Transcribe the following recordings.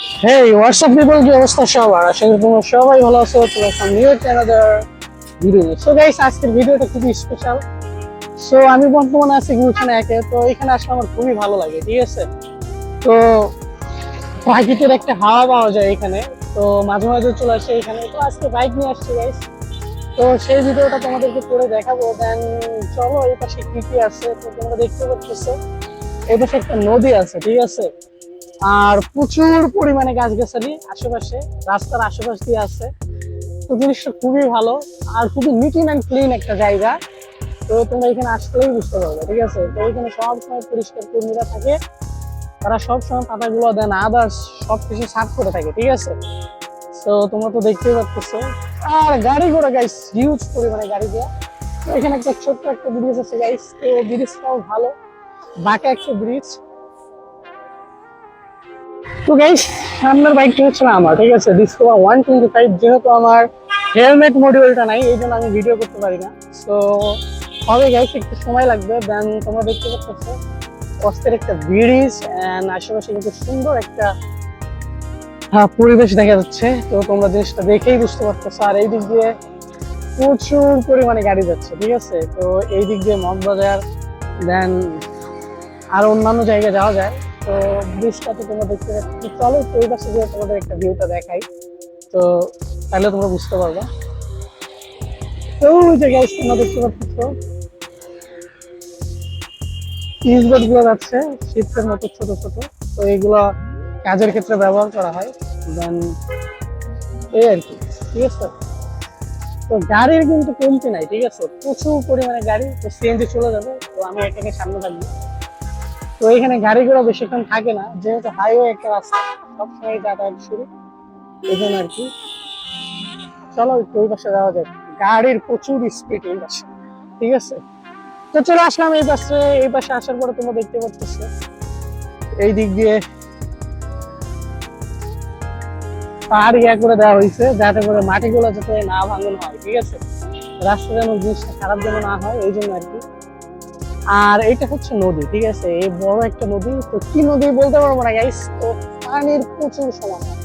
Hey, what's up people? কি অবস্থা সবার? আশা করি তোমরা সবাই ভালো আছো। Welcome new another video. So guys, আজকের ভিডিওটা খুবই স্পেশাল। সো আমি বর্তমানে আছি গুলশানে একে, তো এখানে আসলে আমার খুবই ভালো লাগে, ঠিক আছে? তো প্রাকৃতিক একটা হাওয়া পাওয়া যায় এখানে, তো মাঝে মাঝে চলে আসে এখানে। তো আজকে বাইক নিয়ে আসছি গাইস, তো সেই ভিডিওটা তোমাদেরকে করে দেখাবো। দেন চলো, এই পাশে কি কি আছে তো তোমরা দেখতে পাচ্ছো। এই পাশে একটা নদী আছে, ঠিক আছে? আর প্রচুর পরিমাণে গাছগাছালি আশেপাশে, রাস্তার আশেপাশ দিয়ে আছে। তো জিনিসটা খুবই ভালো আর খুবই নিট অ্যান্ড ক্লিন একটা জায়গা। তো তোমরা এখানে আসলেই বুঝতে পারবে, ঠিক আছে? তো এখানে সবসময় পরিষ্কার কর্মীরা থাকে, তারা সবসময় পাতাগুলো দেন, আদার্স সবকিছু সাফ করে থাকে, ঠিক আছে? তো তোমরা তো দেখতেই পাচ্ছ। আর গাড়ি ঘোড়া গাইস, হিউজ পরিমাণে গাড়ি ঘোড়া। তো এখানে একটা ছোট্ট একটা ব্রিজ আছে গাইস, তো ব্রিজটাও ভালো, বাঁকা একটা ব্রিজ। তো গাইস, সামনের বাইকটা হচ্ছে আমার, ঠিক আছে? ডিসকভার 125। যেহেতু আমার হেলমেট মডিউলটা নাই, এই জন্য আমি ভিডিও করতে পারি না। তো হবে গাইস, একটু সময় লাগবে। দেন তোমরা দেখতে পাচ্ছ অস্থির একটা ব্রিজ এন্ড আশেপাশে কিন্তু সুন্দর একটা পরিবেশ দেখা যাচ্ছে। তো তোমরা জিনিসটা দেখেই বুঝতে পারতেছো। আর এই দিক দিয়ে প্রচুর পরিমাণে গাড়ি যাচ্ছে, ঠিক আছে? তো এই দিক দিয়ে মগবাজার, দেন আর অন্যান্য জায়গায় যাওয়া যায়। তো ব্রিজটা তো তোমরা দেখতে পাচ্ছ। চলো একটু ওই পাশে গিয়ে তোমাদের একটা ভিউটা দেখাই, তো তাহলে তোমরা বুঝতে পারবে। তো ওই যে গাইস, তোমরা দেখতে পাচ্ছ ইউজবোট গুলো যাচ্ছে শিপের মতো ছোট ছোট। তো এইগুলো কাজের ক্ষেত্রে ব্যবহার করা হয়। দেন এই আর কি, ঠিক আছে? তো গাড়ির কিন্তু কমতি নাই, ঠিক আছে? প্রচুর পরিমাণে গাড়ি। তো সিএনজি চলে যাবে, তো আমি এটাকে সামনে থাকবো। তো এখানে গাড়িগুলো বেশিক্ষণ থাকে না, যেহেতু হাইওয়ে একটা রাস্তা, সবসময় যাতায়াত শুরু, এই জন্য আর কি। চলো একটু ওই পাশে যাওয়া যায়, গাড়ির প্রচুর স্পিড এই পাশে, ঠিক আছে? তো চলে আসলাম এই পাশে। এই পাশে আসার পরে তোমরা দেখতে পাচ্ছ এই দিক দিয়ে পাহাড় করে দেওয়া হয়েছে, যাতে করে মাটিগুলো যাতে না ভাঙন হয়, ঠিক আছে? রাস্তা যেন জিনিসটা খারাপ যেন না হয়, এই জন্য আর কি। আর এটা হচ্ছে নদী, ঠিক আছে? এই বড় একটা নদী। তো কি নদী বলতে পারবো না গাইস, তো পানির প্রচুর সমাধান,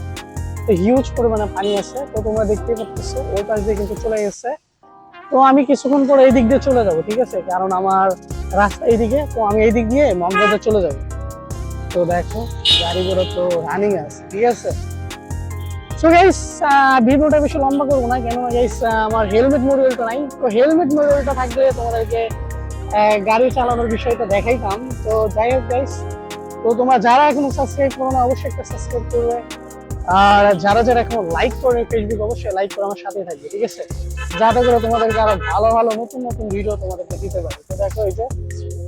হিউজ পরিমাণে পানি আছে। তো তোমরা দেখতেই পাচ্ছ ওই পাশ দিয়ে কিন্তু চলে গেছে। তো আমি কিছুক্ষণ পরে এই দিক দিয়ে চলে যাব, ঠিক আছে? কারণ আমার রাস্তা এইদিকে, তো আমি এই দিক দিয়ে মগবাজার চলে যাব। তো দেখো গাড়িগুলো তো রানিং আছে, ঠিক আছে? সো গাইস, ভিডিওটা বেশি লম্বা করবো না, কেন গাইস আমার হেলমেট মডিউলটা নাই। তো হেলমেট মডিউলটা থাকলে তোমাদেরকে গাড়ি চালানোর বিষয়টা দেখাইতাম। তো যাই হোক গাইস, তো তোমরা যারা এখনো সাবস্ক্রাইব করো না, অবশ্যই একটা সাবস্ক্রাইব করবে। আর যারা যারা এখনো লাইক করে ফেসবুক, অবশ্যই লাইক করে আমার সাথে থাকবে, ঠিক আছে? যাতে করে তোমাদেরকে আরো ভালো ভালো নতুন নতুন ভিডিও তোমাদেরকে দিতে পারে। তো দেখো এই যে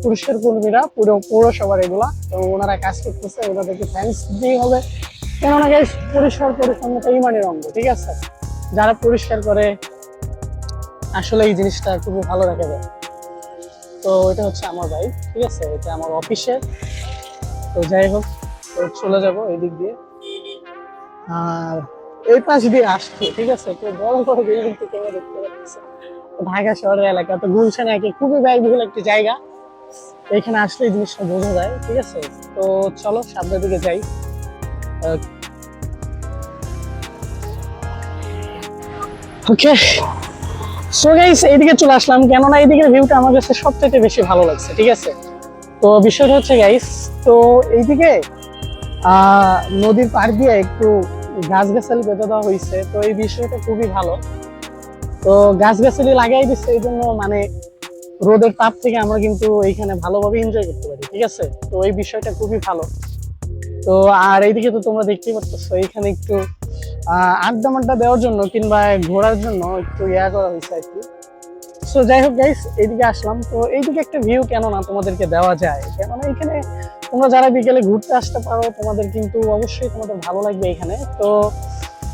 পরিষ্কার কর্মীরা, পুরো পৌরসভার এগুলা, তো ওনারা কাজ করতেছে, ওনাদেরকে থ্যাঙ্কস দিতেই হবে। কেননা গাইস, পরিষ্কার পরিচ্ছন্নতা ইমানের অঙ্গ, ঠিক আছে? যারা পরিষ্কার করে আসলে এই জিনিসটা খুবই ভালো দেখা যায়। তো এটা হচ্ছে আমার বাইক, ঠিক আছে? এটা আমার অফিসের। তো যাই হোক, তো চলে যাব এই দিক দিয়ে। আর এই পাশ দিয়ে আসছে, ঠিক আছে? তো বড় বড় বিল্ডিং তো তোমরা দেখতে পাচ্ছ। ঢাকা শহরের এলাকা, তো গুলশান একে খুবই ব্যয়বহুল একটি জায়গা। এখানে আসলে এই জিনিসটা বোঝা যায়, ঠিক আছে? তো চলো সামনের দিকে যাই। ওকে, সো গাইস, এইদিকে চলে আসলাম, কেননা এইদিকের ভিউটা আমার কাছে সবচেয়ে বেশি ভালো লাগছে, ঠিক আছে? তো বিষয়টা হচ্ছে গাইস, তো এইদিকে নদীর পাড় দিয়ে একটু গাছগাছালি বেঁধে দেওয়া হয়েছে। তো এই বিষয়টা খুবই ভালো। তো গাছগাছালি লাগাই দিচ্ছে, এই জন্য মানে রোদের তাপ থেকে আমরা কিন্তু এইখানে ভালোভাবে এনজয় করতে পারি, ঠিক আছে? তো এই বিষয়টা খুবই ভালো। তো আর এইদিকে তো তোমরা দেখতেই পাচ্ছ, এইখানে একটু আড্ডা মাড্ডা দেওয়ার জন্য কিংবা ঘোরার জন্য একটু করা হয়েছে আর কি। সো যাই হোক গাইস, এইদিকে আসলাম। তো এইদিকে একটা ভিউ কেন না তোমাদেরকে দেওয়া যায়, কেননা এখানে তোমরা যারা বিকেলে ঘুরতে আসতে পারো, তোমাদের কিন্তু অবশ্যই তোমাদের ভালো লাগবে এখানে। তো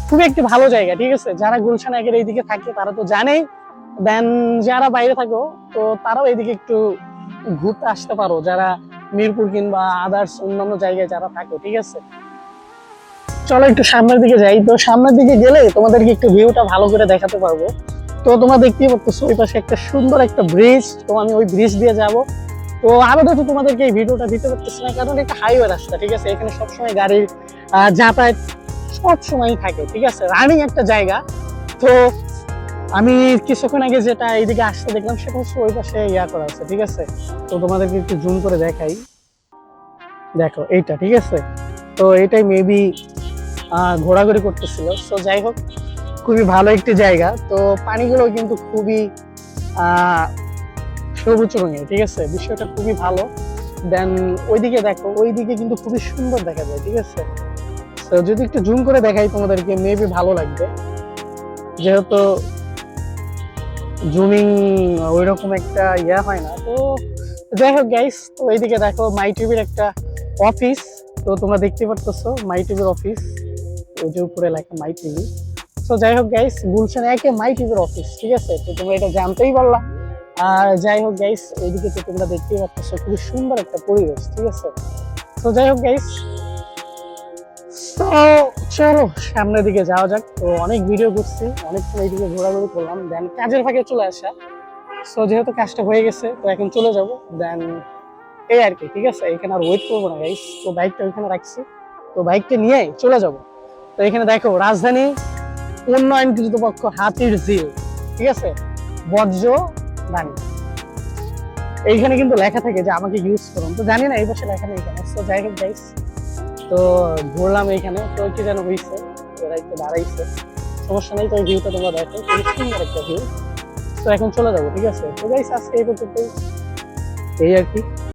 খুবই একটি ভালো জায়গা, ঠিক আছে? যারা গুলশান একের এইদিকে থাকে তারা তো জানেই। দেন যারা বাইরে থাকো, তো তারাও এইদিকে একটু ঘুরতে আসতে পারো, যারা মিরপুর কিংবা আদার্স অন্যান্য জায়গায় যারা থাকো, ঠিক আছে? চলো একটু সামনের দিকে যাই। তো সামনের দিকে গেলে তোমাদেরকে একটু ভিউটা ভালো করে দেখাতে পারবো। তো তোমরা দেখতেই পাচ্ছ ওই পাশে একটা সুন্দর একটা ব্রিজ, তো আমি ওই ব্রিজ দিয়ে যাব। তো আপাতত তোমাদেরকে এই ভিডিওটা দিতে পারতেছি না, কারণ একটা হাইওয়ে রাস্তা, ঠিক আছে? এখানে সবসময় গাড়ির যাতায়াত সব সময় থাকে, ঠিক আছে, রানিং একটা জায়গা। তো আমি কিছুক্ষণ আগে যেটা এইদিকে আসতে দেখলাম সেটা হচ্ছে ওই পাশে ইয়া করা আছে, ঠিক আছে। তো তোমাদেরকে একটু জুম করে দেখাই, দেখো এইটা, ঠিক আছে। তো এটাই মেবি ঘোরাঘুরি করতেছিল। তো যাই হোক, খুবই ভালো একটি জায়গা। তো পানিগুলো কিন্তু খুবই আহ সবুজ রঙের, ঠিক আছে, বিষয়টা খুবই ভালো। দেন ওইদিকে দেখো, ওইদিকে কিন্তু খুবই সুন্দর দেখা যায়, ঠিক আছে। তো যদি একটু জুম করে দেখাই তোমাদেরকে মেবি ভালো লাগবে, যেহেতু জুমিং ওইরকম একটা ইয়া হয় না। তো যাই হোক গাইস, তো এইদিকে দেখো মাই টিভির একটা অফিস। তো তোমরা দেখতে পারতেছো মাই টিভির অফিস, ওই যে উপরে লেখা মাই টিভি। তো যাই হোক গাইস, গুলশানে একে মাই টিভির অফিস, ঠিক আছে। তো তোমরা এটা জানতেই পারলা। আর যাই হোক গাইস, এইদিকে তো তোমরা দেখতেই পাচ্ছ খুবই সুন্দর একটা পরিবেশ, ঠিক আছে। তো যাই হোক গাইস, তো চলো সামনের দিকে যাওয়া যাক। তো অনেক ভিডিও করছি, অনেকক্ষণ এইদিকে ঘোরাঘুরি করলাম, দেন কাজের ফাঁকে চলে আসা। সো যেহেতু কাজটা হয়ে গেছে, তো এখন চলে যাব। দেন এই আর কি, ঠিক আছে। এখানে আর ওয়েট করবো না গাইস, তো বাইকটা ওইখানে রাখছি, তো বাইকটা নিয়ে চলে যাব। তো এখানে দেখো রাজধানী উন্নয়ন কর্তৃপক্ষ হাতির ঝিল, ঠিক আছে, বজ্র বাণী, এইখানে কিন্তু লেখা থাকে যে আমাকে ইউজ করুন। তো জানি না এই পাশে লেখা নেই কেন। তো যাই হোক গাইস, তো ঘুরলাম এইখানে, তো কি যেন হয়েছে, ওরা একটু দাঁড়াইছে, সমস্যা নেই। তো এই ভিউটা তোমরা দেখো, খুবই সুন্দর একটা ভিউ। তো এখন চলে যাবো, ঠিক আছে। তো গাইস আজকে এই পর্যন্তই, এই আর কি।